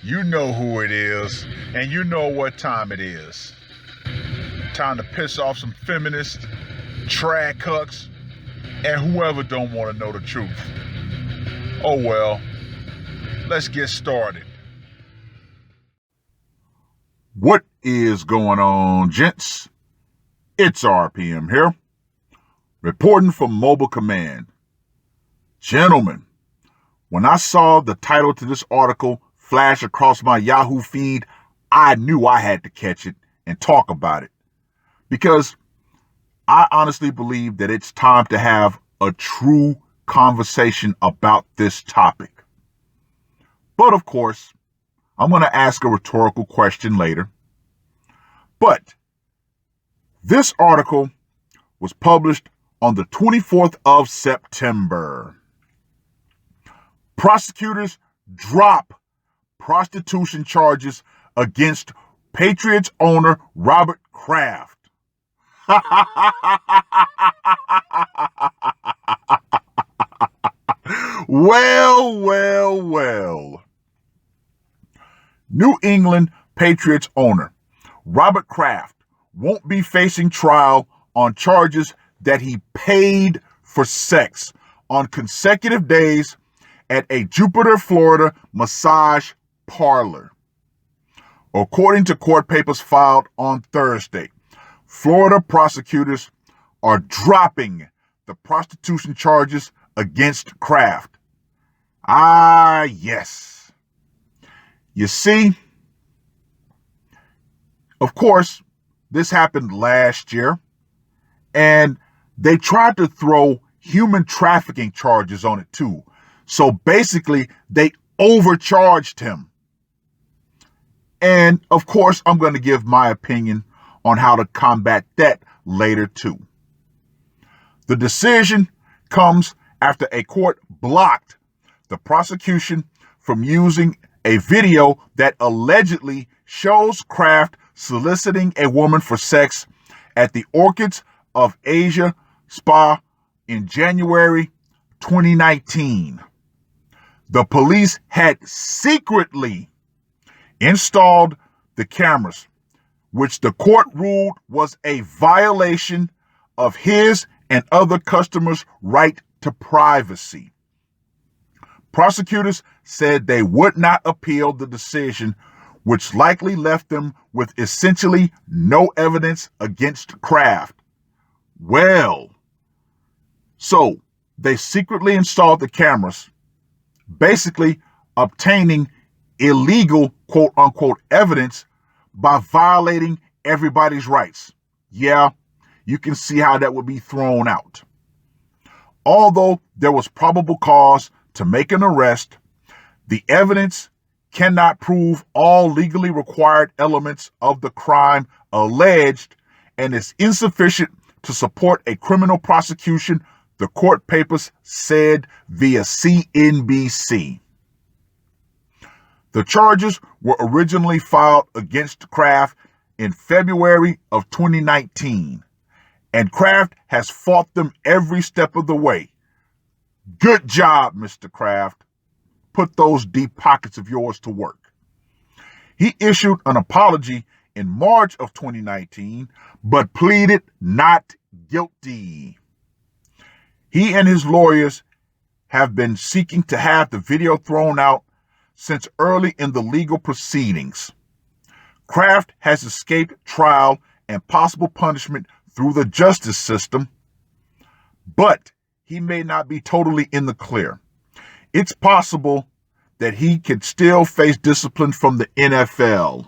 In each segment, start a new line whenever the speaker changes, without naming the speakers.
You know who it is, and you know what time it is. Time to piss off some feminists, trad cucks, and whoever don't want to know the truth. Oh well, let's get started. What is going on, gents? It's R.P.M. here, reporting from Mobile Command. Gentlemen, when I saw the title to this article flash across my Yahoo feed, I knew I had to catch it and talk about it. Because I honestly believe that it's time to have a true conversation about this topic. But of course, I'm going to ask a rhetorical question later. But this article was published on the 24th of September. Prosecutors drop prostitution charges against Patriots owner Robert Kraft. Well. New England Patriots owner Robert Kraft won't be facing trial on charges that he paid for sex on consecutive days at a Jupiter, Florida massage parlor. According to court papers filed on Thursday, Florida prosecutors are dropping the prostitution charges against Kraft. Ah, yes. You see, of course, this happened last year, and they tried to throw human trafficking charges on it too. So basically, they overcharged him. And of course, I'm going to give my opinion on how to combat that later too. The decision comes after a court blocked the prosecution from using a video that allegedly shows Kraft soliciting a woman for sex at the Orchids of Asia Spa in January 2019. The police had secretly installed the cameras, which the court ruled was a violation of his and other customers' right to privacy. Prosecutors said they would not appeal the decision, which likely left them with essentially no evidence against Kraft. Well, so they secretly installed the cameras, basically obtaining illegal quote-unquote evidence by violating everybody's rights. Yeah, you can see how that would be thrown out. Although there was probable cause to make an arrest, the evidence cannot prove all legally required elements of the crime alleged and is insufficient to support a criminal prosecution, the court papers said via CNBC. The charges were originally filed against Kraft in February of 2019, and Kraft has fought them every step of the way. Good job, Mr. Kraft. Put those deep pockets of yours to work. He issued an apology in March of 2019, but pleaded not guilty. He and his lawyers have been seeking to have the video thrown out since early in the legal proceedings. Kraft has escaped trial and possible punishment through the justice system, but he may not be totally in the clear. It's possible that he could still face discipline from the NFL.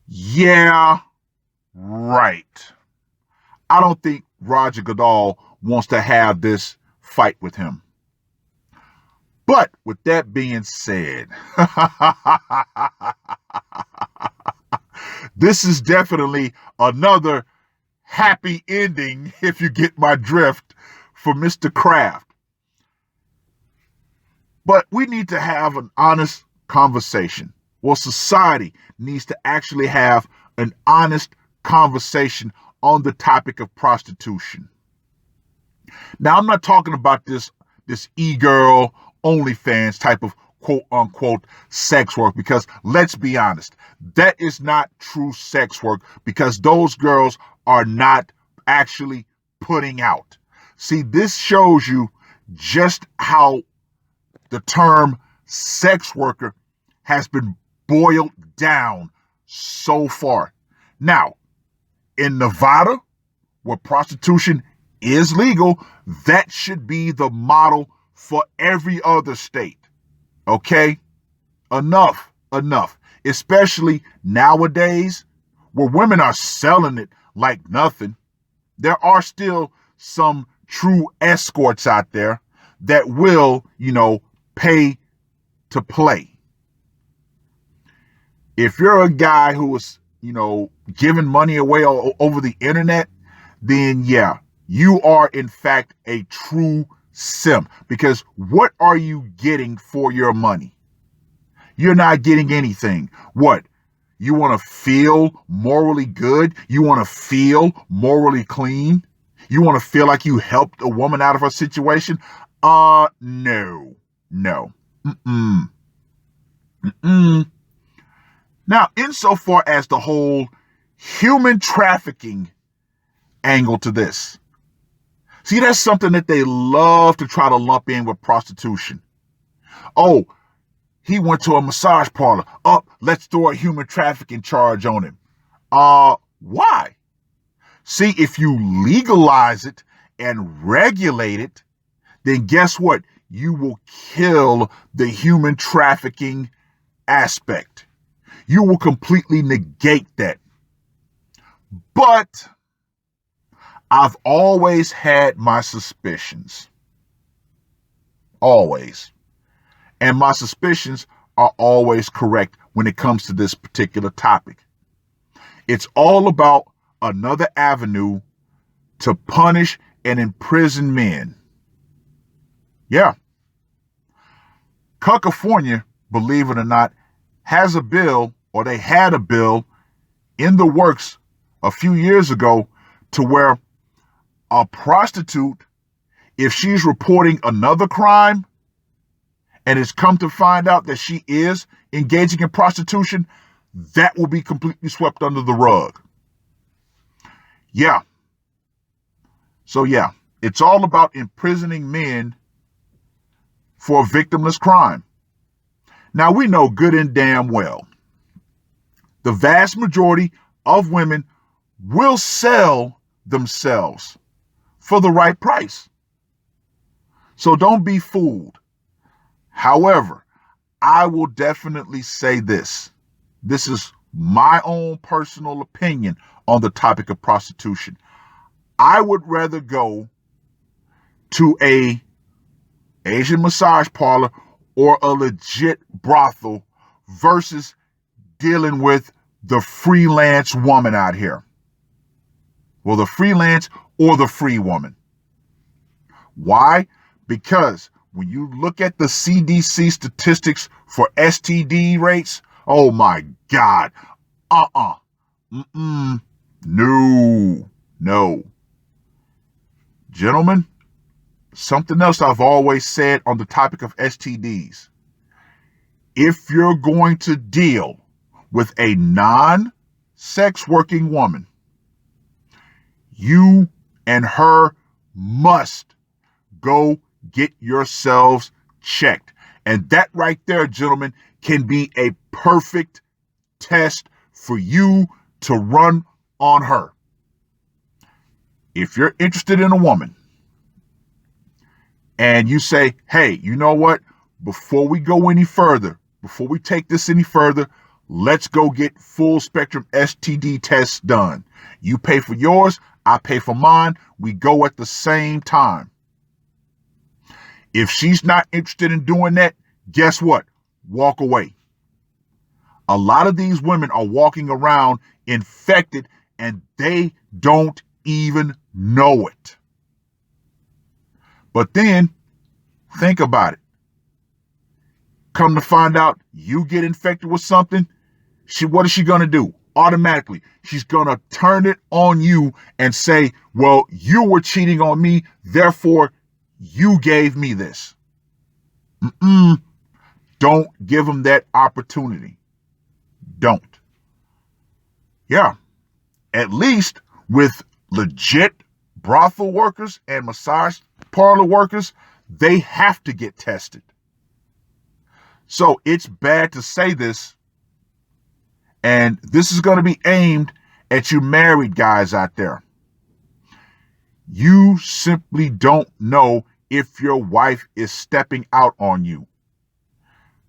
Yeah, right. I don't think Roger Goodell wants to have this fight with him. But with that being said, this is definitely another happy ending, if you get my drift, for Mr. Kraft. But we need to have an honest conversation. Well, society needs to actually have an honest conversation on the topic of prostitution. Now, I'm not talking about this e-girl OnlyFans type of quote unquote sex work, because let's be honest, that is not true sex work, because those girls are not actually putting out. See, this shows you just how the term sex worker has been boiled down so far. Now, in Nevada, where prostitution is legal, that should be the model for every other state. Okay? Enough. Especially nowadays, where women are selling it like nothing. There are still some true escorts out there that will, pay to play. If you're a guy who is, giving money away over the internet, then yeah, you are in fact a true simp. Because what are you getting for your money? You're not getting anything. What? You want to feel morally good? You want to feel morally clean? You want to feel like you helped a woman out of her situation? No. Now, insofar as the whole human trafficking angle to this, see, that's something that they love to try to lump in with prostitution. Oh, he went to a massage parlor. Let's throw a human trafficking charge on him. Why? See, if you legalize it and regulate it, then guess what? You will kill the human trafficking aspect. You will completely negate that. But I've always had my suspicions. Always. And my suspicions are always correct when it comes to this particular topic. It's all about another avenue to punish and imprison men. Yeah. California, believe it or not, has a bill, or they had a bill in the works a few years ago, to where a prostitute, if she's reporting another crime and it's come to find out that she is engaging in prostitution, that will be completely swept under the rug. Yeah. So yeah, it's all about imprisoning men for a victimless crime. Now, we know good and damn well the vast majority of women will sell themselves for the right price. So don't be fooled. However, I will definitely say this. This is my own personal opinion on the topic of prostitution. I would rather go to a Asian massage parlor or a legit brothel versus dealing with the freelance woman out here. Well, the freelance or the free woman. Why? Because when you look at the CDC statistics for STD rates, oh my God. No. Gentlemen, something else I've always said on the topic of STDs. If you're going to deal with a non-sex working woman, you and her must go get yourselves checked. And that right there, gentlemen, can be a perfect test for you to run on her. If you're interested in a woman and you say, hey, you know what? Before we go any further, before we take this any further, let's go get full spectrum STD tests done. You pay for yours, I pay for mine. We go at the same time. If she's not interested in doing that, guess what? Walk away. A lot of these women are walking around infected and they don't even know it. But then, think about it. Come to find out you get infected with something, what is she going to do? Automatically, she's going to turn it on you and say, well, you were cheating on me, therefore you gave me this. Don't give them that opportunity. Don't. Yeah. At least with legit brothel workers and massage parlor workers, they have to get tested. So it's bad to say this, and this is going to be aimed at you married guys out there. You simply don't know if your wife is stepping out on you.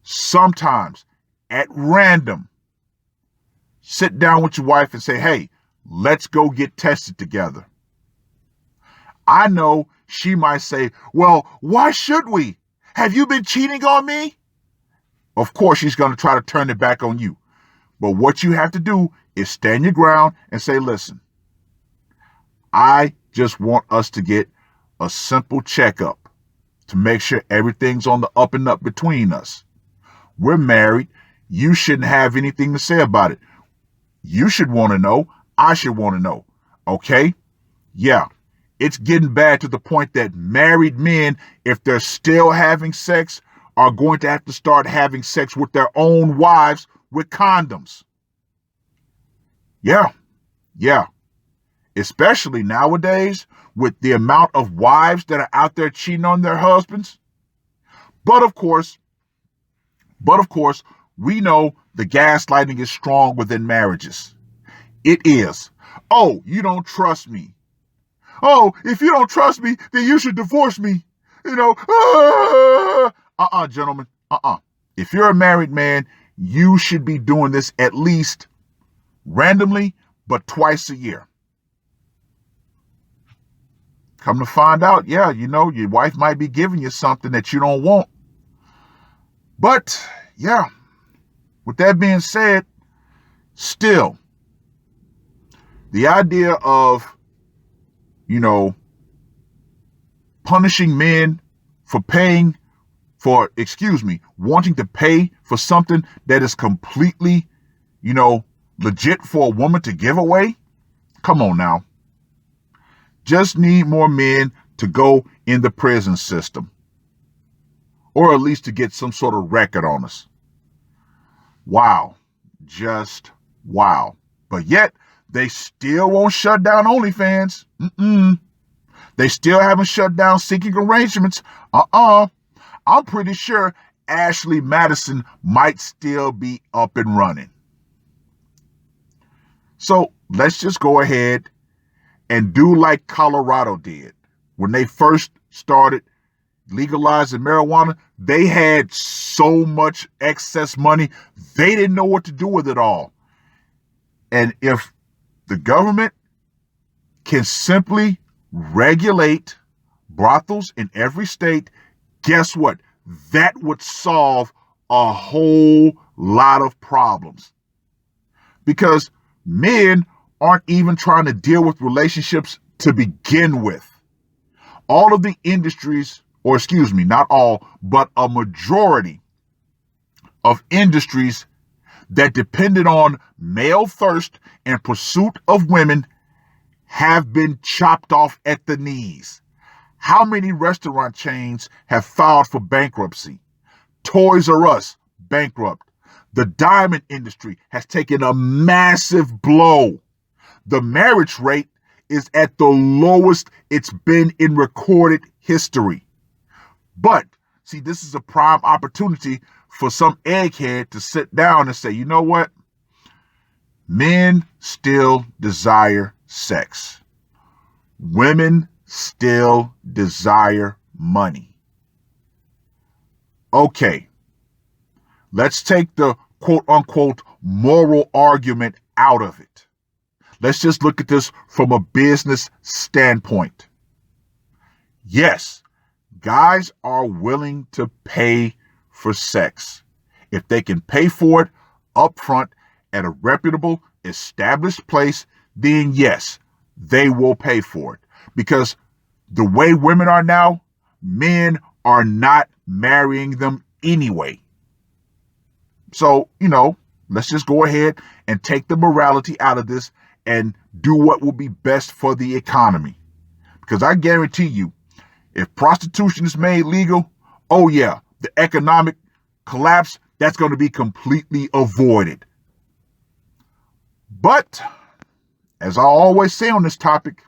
Sometimes, at random, sit down with your wife and say, hey, let's go get tested together. I know she might say, well, why should we? Have you been cheating on me? Of course, she's going to try to turn it back on you. But what you have to do is stand your ground and say, listen, I just want us to get a simple checkup to make sure everything's on the up and up between us. We're married. You shouldn't have anything to say about it. You should want to know. I should want to know. Okay? Yeah. It's getting bad to the point that married men, if they're still having sex, are going to have to start having sex with their own wives with condoms. Yeah. Yeah. Especially nowadays with the amount of wives that are out there cheating on their husbands. But of course, we know the gaslighting is strong within marriages. It is. Oh, you don't trust me. Oh, if you don't trust me, then you should divorce me. You know, gentlemen, If you're a married man, you should be doing this at least randomly, but twice a year. Come to find out, yeah, you know, your wife might be giving you something that you don't want. But, yeah, with that being said, still, the idea of, punishing men for wanting to pay for something that is completely, legit for a woman to give away. Come on now. Just need more men to go in the prison system, or at least to get some sort of record on us. Wow. Just wow. But yet, they still won't shut down OnlyFans. They still haven't shut down Seeking Arrangements. I'm pretty sure Ashley Madison might still be up and running. So let's just go ahead and do like Colorado did. When they first started legalizing marijuana, they had so much excess money, they didn't know what to do with it all. And if the government can simply regulate brothels in every state, guess what? That would solve a whole lot of problems. Because men aren't even trying to deal with relationships to begin with. All of the industries, not all, but a majority of industries that depended on male thirst and pursuit of women have been chopped off at the knees. How many restaurant chains have filed for bankruptcy? Toys R Us, bankrupt. The diamond industry has taken a massive blow. The marriage rate is at the lowest it's been in recorded history. But, see, this is a prime opportunity for some egghead to sit down and say, you know what? Men still desire sex. Women still desire money. Okay, let's take the quote-unquote moral argument out of it. Let's just look at this from a business standpoint. Yes, guys are willing to pay for sex. If they can pay for it up front at a reputable, established place, then yes, they will pay for it. Because the way women are now, men are not marrying them anyway. So, let's just go ahead and take the morality out of this and do what will be best for the economy. Because I guarantee you, if prostitution is made legal, oh yeah, the economic collapse that's going to be completely avoided. But, as I always say on this topic,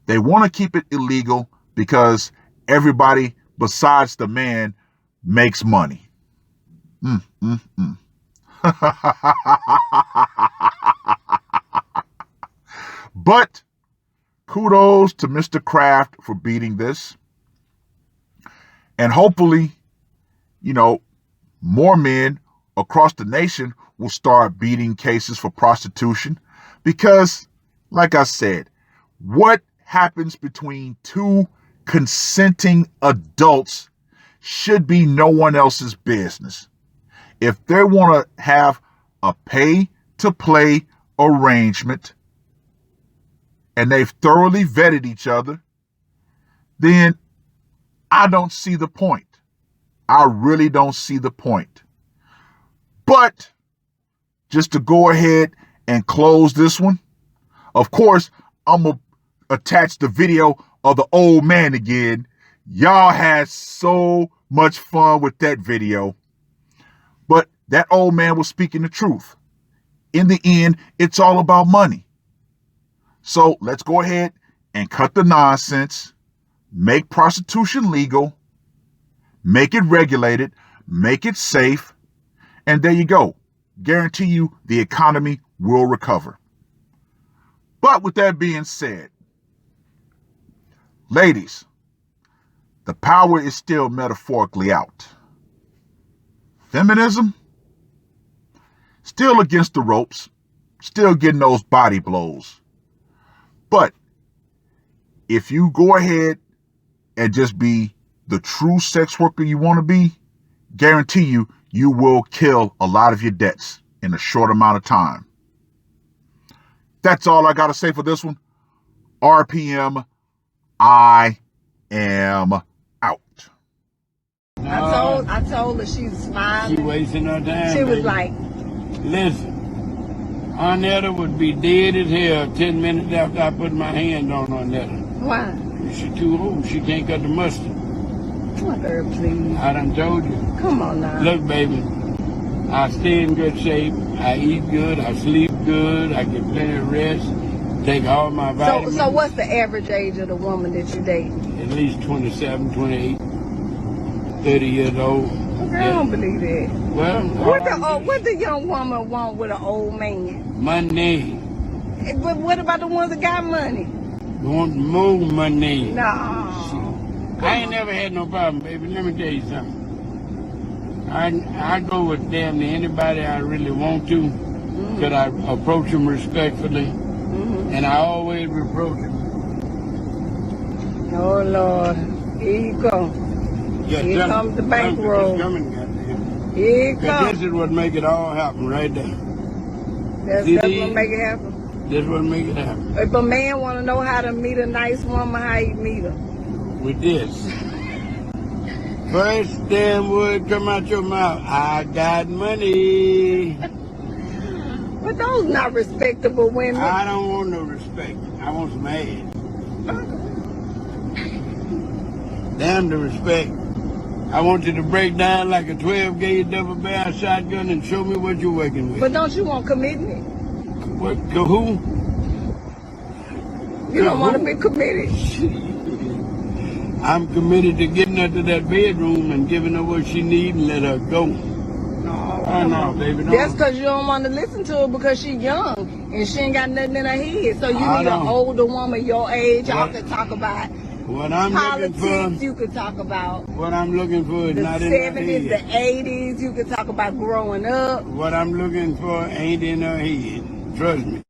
they want to keep it illegal because everybody besides the man makes money. But kudos to Mr. Kraft for beating this. And hopefully, more men across the nation will start beating cases for prostitution. Because, like I said, what happens between two consenting adults should be no one else's business. If they want to have a pay-to-play arrangement and they've thoroughly vetted each other, then I don't see the point. I really don't see the point. But just to go ahead and close this one, of course, I'm going to attach the video of the old man again. Y'all had so much fun with that video. But that old man was speaking the truth. In the end, it's all about money. So let's go ahead and cut the nonsense, make prostitution legal, make it regulated, make it safe, and there you go. Guarantee you the economy will recover. But with that being said, ladies, the power is still metaphorically out. Feminism, still against the ropes, still getting those body blows. But if you go ahead and just be the true sex worker you want to be, guarantee you, you will kill a lot of your debts in a short amount of time. That's all I got to say for this one. R.P.M. I am out.
I told her she was smiling.
She wasting her time.
She was like,
listen, Arnetta would be dead as hell 10 minutes after I put my hand on Arnetta.
why?
She too old. She can't cut the mustard.
Mother, please.
I done told you.
Come on now.
Look, baby, I stay in good shape. I eat good. I sleep good. I get plenty of rest. Take all my vitamins.
So what's the average age of the woman that you date?
At least 27, 28, 30 years old.
Okay, I don't believe that.
Well,
What the young woman want with an old man?
money.
But what about the ones that got money?
Want more money.
No.
I ain't never had no problem, baby. Let me tell you something. I go with damn near anybody I really want to, because I approach them respectfully, and I always reproach them.
Oh, Lord. Here you go.
Yeah,
Here comes the bankroll.
It's coming, goddamn.
Here you
'Cause
go.
this is what make it all happen right there.
That's what make it happen.
This what make it happen.
If a man want to know how to meet a nice woman, how you meet her?
With this. First damn word come out your mouth. I got money.
But those not respectable women.
I don't want no respect. I want some ass. Damn the respect. I want you to break down like a 12-gauge double barrel shotgun and show me what you're working with.
But don't you want commitment?
What? To who?
You don't want to be committed.
I'm committed to getting her to that bedroom and giving her what she needs and let her go.
No.
Oh, no, baby, no.
That's because you don't want to listen to her because she's young and she ain't got nothing in her head. So you need an older woman your age. Y'all can talk about
what I'm
politics.
looking for,
You could talk about
what I'm looking for is
the
not in her
70s, the
head.
80s. You could talk about growing up.
What I'm looking for ain't in her head. Trust me.